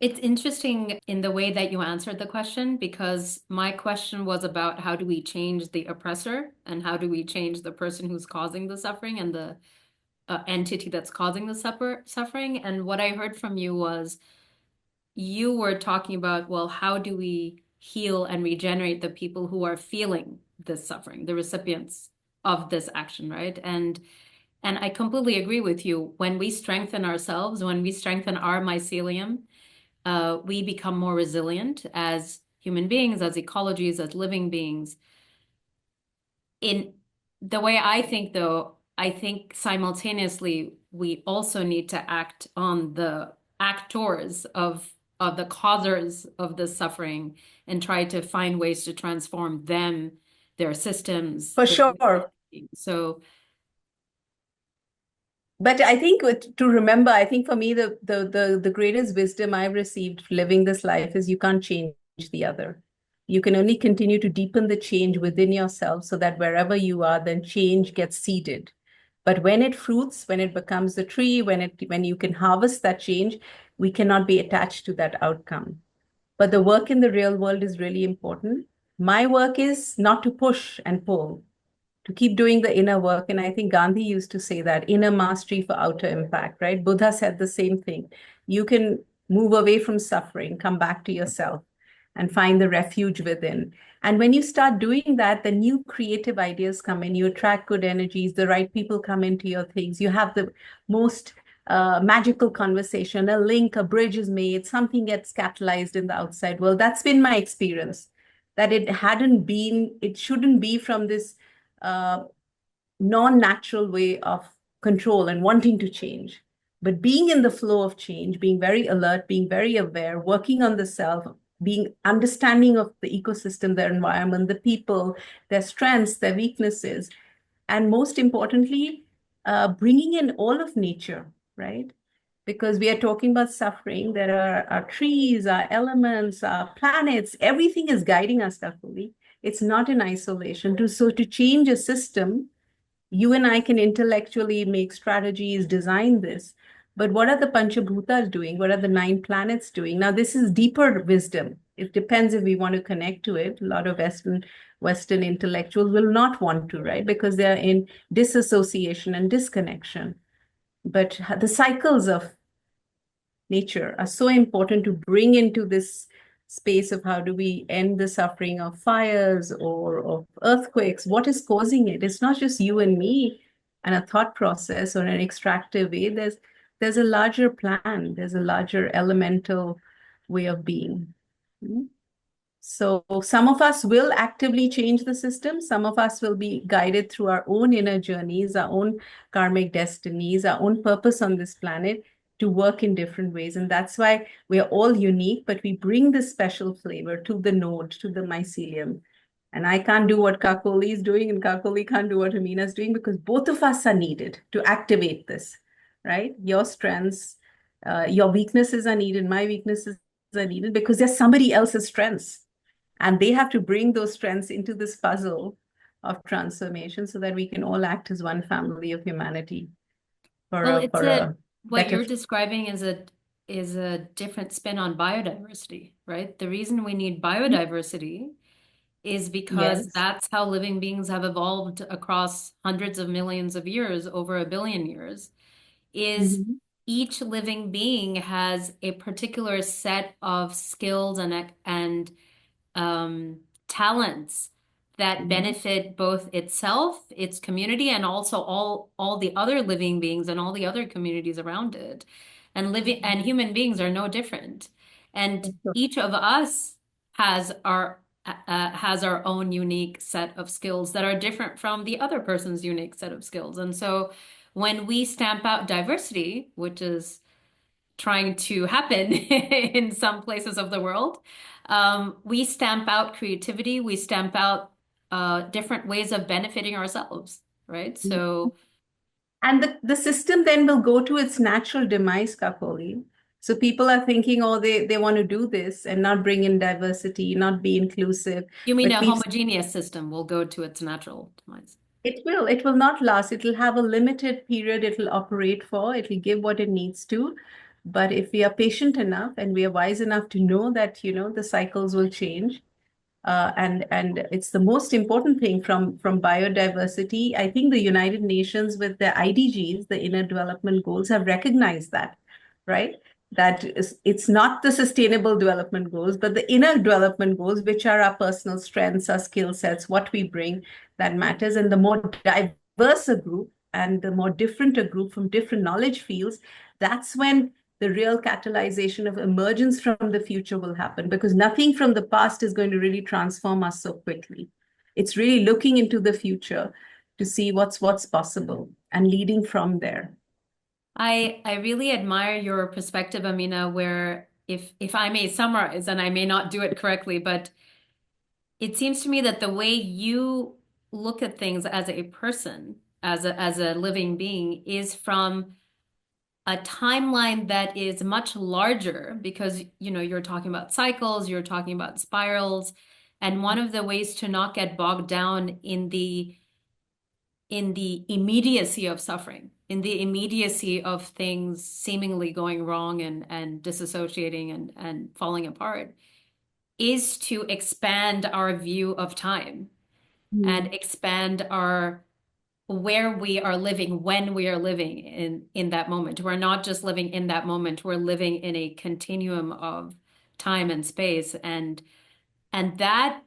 It's interesting in the way that you answered the question because my question was about how do we change the oppressor and how do we change the person who's causing the suffering and the entity that's causing the suffering. And what I heard from you was you were talking about, well, how do we heal and regenerate the people who are feeling this suffering, the recipients of this action, right? And I completely agree with you. When we strengthen ourselves, when we strengthen our mycelium, we become more resilient as human beings, as ecologies, as living beings. In the way I think, though, I think simultaneously we also need to act on the actors of the causers of the suffering and try to find ways to transform them, their systems, For their sure. so But I think to remember, I think for me, the greatest wisdom I've received living this life is you can't change the other. You can only continue to deepen the change within yourself so that wherever you are, then change gets seeded. But when it fruits, when it becomes a tree, when you can harvest that change, we cannot be attached to that outcome. But the work in the real world is really important. My work is not to push and pull, to keep doing the inner work. And I think Gandhi used to say that inner mastery for outer impact, right? Buddha said the same thing. You can move away from suffering, come back to yourself and find the refuge within. And when you start doing that, the new creative ideas come in, you attract good energies, the right people come into your things, you have the most magical conversation, a link, a bridge is made, something gets catalyzed in the outside world. That's been my experience. That it shouldn't be from this uh, non-natural way of control and wanting to change. But being in the flow of change, being very alert, being very aware, working on the self, being understanding of the ecosystem, their environment, the people, their strengths, their weaknesses, and most importantly, bringing in all of nature, right? Because we are talking about suffering. There are our trees, our elements, our planets, everything is guiding us, Kakuli. It's not in isolation. So to change a system, you and I can intellectually make strategies, design this. But what are the Panchabhutas doing? What are the nine planets doing? Now, this is deeper wisdom. It depends if we want to connect to it. A lot of Western intellectuals will not want to, right? Because they're in disassociation and disconnection. But the cycles of nature are so important to bring into this space of how do we end the suffering of fires or of earthquakes. What is causing it? It's not just you and me and a thought process or an extractive way. There's a larger plan. There's a larger elemental way of being. So some of us will actively change the system. Some of us will be guided through our own inner journeys, our own karmic destinies, our own purpose on this planet to work in different ways. And that's why we are all unique, but we bring this special flavor to the node, to the mycelium. And I can't do what Kakoli is doing, and Kakoli can't do what Amina is doing because both of us are needed to activate this, right? Your strengths, your weaknesses are needed, my weaknesses are needed because there's somebody else's strengths and they have to bring those strengths into this puzzle of transformation so that we can all act as one family of humanity for well, a it's for a a what better. you're describing is a different spin on biodiversity, right? The reason we need biodiversity is because Yes. that's how living beings have evolved across hundreds of millions of years, over 1 billion years, is Mhm. each living being has a particular set of skills and talents that Mhm. benefit both itself, its community, and also all the other living beings and all the other communities around it. And living and human beings are no different. And each of us has has our own unique set of skills that are different from the other person's unique set of skills. And so when we stamp out diversity, which is trying to happen in some places of the world. We stamp out creativity, we stamp out different ways of benefiting ourselves, right? So And the system then will go to its natural demise, Kapoli. So people are thinking, oh, they want to do this and not bring in diversity, not be inclusive. you mean But a we've homogeneous system will go to its natural demise? it will not last. It'll have a limited period it'll operate for. It'll give what it needs to. But if we are patient enough and we are wise enough to know that, the cycles will change, and it's the most important thing from biodiversity. I think the United Nations with the IDGs, the Inner Development Goals, have recognized that, right? That it's not the Sustainable Development Goals, but the Inner Development Goals, which are our personal strengths, our skill sets, what we bring, that matters. And the more diverse a group and the more different a group from different knowledge fields, that's when the real catalyzation of emergence from the future will happen, because nothing from the past is going to really transform us so quickly. It's really looking into the future to see what's possible and leading from there. I really admire your perspective, Amina, where if I may summarize, and I may not do it correctly, but it seems to me that the way you look at things as a person, as a living being, is from a timeline that is much larger because you're talking about cycles, you're talking about spirals, and one of the ways to not get bogged down in the immediacy of suffering, in the immediacy of things seemingly going wrong and disassociating and falling apart, is to expand our view of time and Mm. expand our where we are living when we are living in that moment. We're not just living in that moment, we're living in a continuum of time and space, and that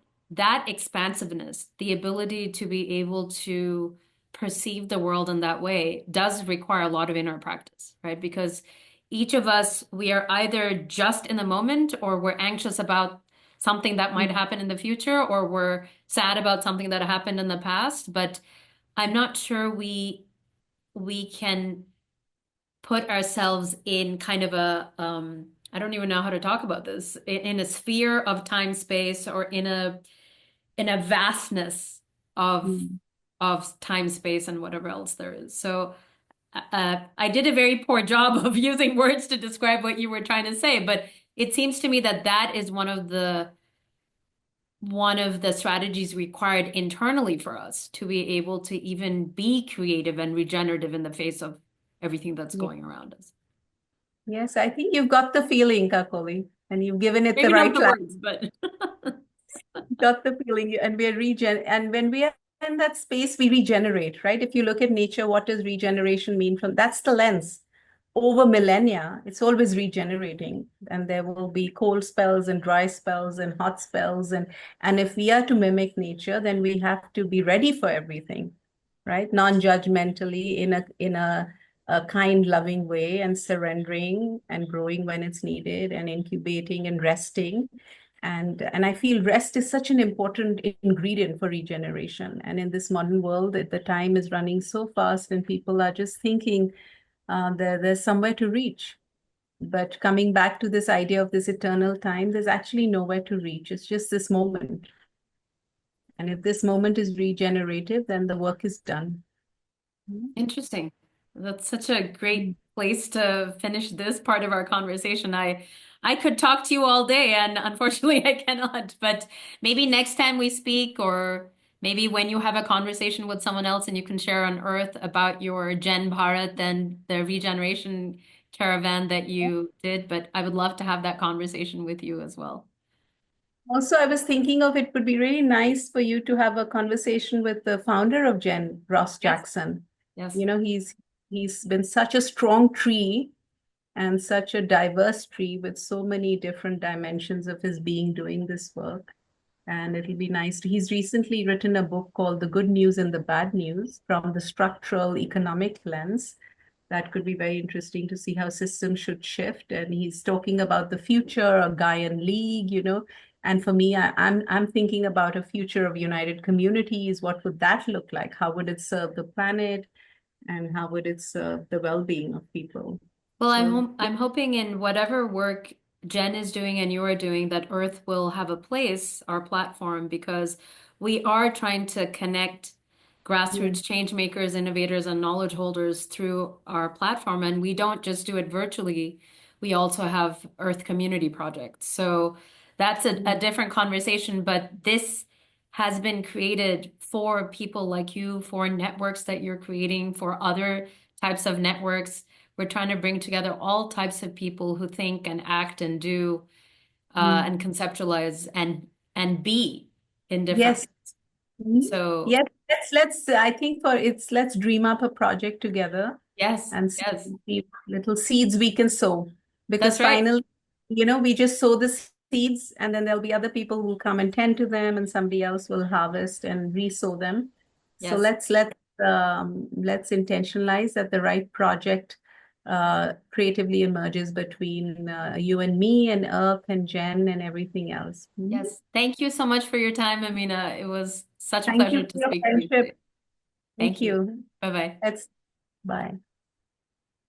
expansiveness, the ability to be able to perceive the world in that way does require a lot of inner practice, right? Because each of us, we are either just in the moment or we're anxious about something that might happen in the future, or we're sad about something that happened in the past. But I'm not sure we can put ourselves in kind of a I don't even know how to talk about this, in a sphere of time space, or in a vastness Mm. of time space and whatever else there is. So I did a very poor job of using words to describe what you were trying to say, but it seems to me that that is one of the strategies required internally for us to be able to even be creative and regenerative in the face of everything that's Yeah. going around us. Yes, I think you've got the feeling, Kakoli, and you've given it the Maybe not right the line. words, but Got the feeling, and and when we are in that space, we regenerate, right? If you look at nature, what does regeneration mean? From that's the lens. Over millennia, it's always regenerating, and there will be cold spells and dry spells and hot spells, and if we are to mimic nature, then we have to be ready for everything, right? Non-judgmentally, in a kind, loving way, and surrendering and growing when it's needed, and incubating and resting. And I feel rest is such an important ingredient for regeneration. And in this modern world, the time is running so fast, and people are just thinking there's somewhere to reach. But coming back to this idea of this eternal time, there's actually nowhere to reach. It's just this moment. And if this moment is regenerative, then the work is done. interesting. That's such a Mm. great place to finish this part of our conversation. I could talk to you all day, and unfortunately I cannot. But maybe next time we speak, or maybe when you have a conversation with someone else and you can share on Earth about your Gen Bharat and the regeneration caravan that you did. But I would love to have that conversation with you as well. Also, I was thinking of it would be really nice for you to have a conversation with the founder of Gen, Ross Yes, Jackson. yes. He's been such a strong tree and such a diverse tree with so many different dimensions of his being doing this work. And it'll be nice. He's recently written a book called The Good News and the Bad News from the structural economic lens. That could be very interesting to see how systems should shift. And he's talking about the future, a Gaian League. And for me, I'm thinking about a future of united communities. What would that look like? How would it serve the planet? And how would it serve the well-being of people? Well, So I'm hoping in whatever work Jen is doing and you are doing, that Earth will have a place, our platform, because we are trying to connect yeah. grassroots change makers, innovators, and knowledge holders through our platform. And we don't just do it virtually, we also have Earth community projects. So that's a different conversation, but this has been created for people like you, for networks that you're creating, for other types of networks, we're trying to bring together all types of people who think and act and do Mm. and conceptualize and be in different Yes. ways. Mhm. So Yes, let's I think for it's let's dream up a project together yes, and yes, see little seeds we can sow. Because that's right. finally, we just sow the seeds and then there'll be other people who will come and tend to them and somebody else will harvest and re-sow them. So Yes, let's intentionalize that the right project creatively emerges between you and me and Earth and Jen and everything else. Mhm. yes. Thank you so much for your time, Amina. It was such a Thank you pleasure for to your speak to you friendship. today. Thank Thank you. you. Bye bye. Let's bye.